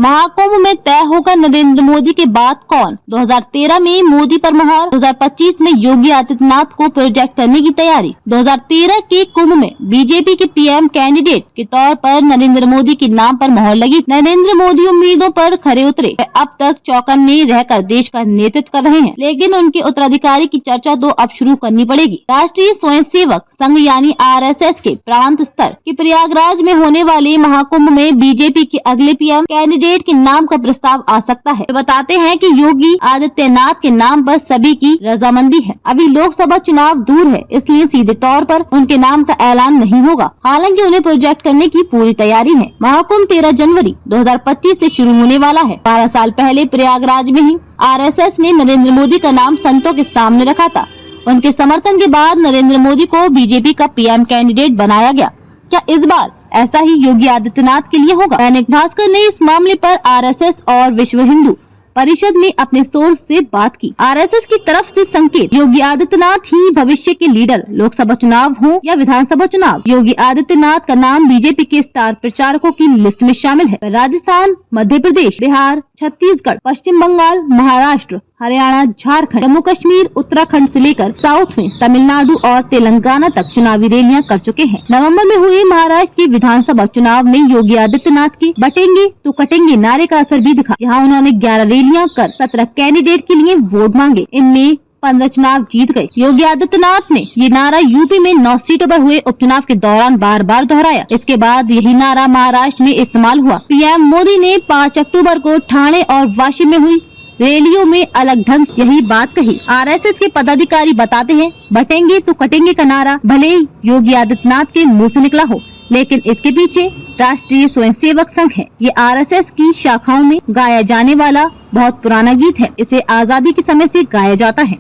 महाकुंभ में तय होगा नरेंद्र मोदी के बाद कौन। 2013 में मोदी पर मोहर, 2025 में योगी आदित्यनाथ को प्रोजेक्ट करने की तैयारी। 2013 के कुंभ में बीजेपी के पीएम कैंडिडेट के तौर पर नरेंद्र मोदी के नाम पर मोहर लगी। नरेंद्र मोदी उम्मीदों पर खरे उतरे। अब तक चौकन्ने रहकर देश का नेतृत्व कर रहे हैं, लेकिन उनके उत्तराधिकारी की चर्चा तो अब शुरू करनी पड़ेगी। राष्ट्रीय स्वयंसेवक संघ यानी RSS के प्रांत स्तर के प्रयागराज में होने वाले महाकुंभ में बीजेपी के अगले पीएम कैंडिडेट के नाम का प्रस्ताव आ सकता है। बताते हैं कि योगी आदित्यनाथ के नाम पर सभी की रजामंदी है। अभी लोकसभा चुनाव दूर है, इसलिए सीधे तौर पर उनके नाम का ऐलान नहीं होगा। हालांकि उन्हें प्रोजेक्ट करने की पूरी तैयारी है। महाकुंभ 13 जनवरी 2025 से शुरू होने वाला है। 12 साल पहले प्रयागराज में ही RSS ने नरेंद्र मोदी का नाम संतों के सामने रखा था। उनके समर्थन के बाद नरेंद्र मोदी को बीजेपी का पीएम कैंडिडेट बनाया गया। क्या इस बार ऐसा ही योगी आदित्यनाथ के लिए होगा? दैनिक भास्कर ने इस मामले पर RSS और विश्व हिंदू परिषद में अपने सोर्स से बात की। RSS की तरफ से संकेत, योगी आदित्यनाथ ही भविष्य के लीडर, लोकसभा चुनाव हो या विधानसभा चुनाव। योगी आदित्यनाथ का नाम बीजेपी के स्टार प्रचारकों की लिस्ट में शामिल है। राजस्थान, मध्य प्रदेश, बिहार, छत्तीसगढ़, पश्चिम बंगाल, महाराष्ट्र, हरियाणा, झारखंड, जम्मू कश्मीर, उत्तराखंड से लेकर साउथ में तमिलनाडु और तेलंगाना तक चुनावी रैलियां कर चुके हैं। नवंबर में हुए महाराष्ट्र की विधानसभा चुनाव में योगी आदित्यनाथ की बटेंगे तो कटेंगे नारे का असर भी दिखा। यहाँ उन्होंने 11 रैलियां कर 17 कैंडिडेट के लिए वोट मांगे। इनमें 15 चुनाव जीत गए। योगी आदित्यनाथ ने ये नारा यूपी में 9 सीटों पर हुए उपचुनाव के दौरान बार बार दोहराया। इसके बाद यही नारा महाराष्ट्र में इस्तेमाल हुआ। पीएम मोदी ने 5 अक्टूबर को ठाणे और वाशी में हुई रैलियों में अलग ढंग से यही बात कही। RSS के पदाधिकारी बताते हैं, बटेंगे तो कटेंगे का नारा भले ही योगी आदित्यनाथ के मुंह से निकला हो, लेकिन इसके पीछे राष्ट्रीय स्वयंसेवक संघ है। ये RSS की शाखाओं में गाया जाने वाला बहुत पुराना गीत है। इसे आजादी के समय से गाया जाता है।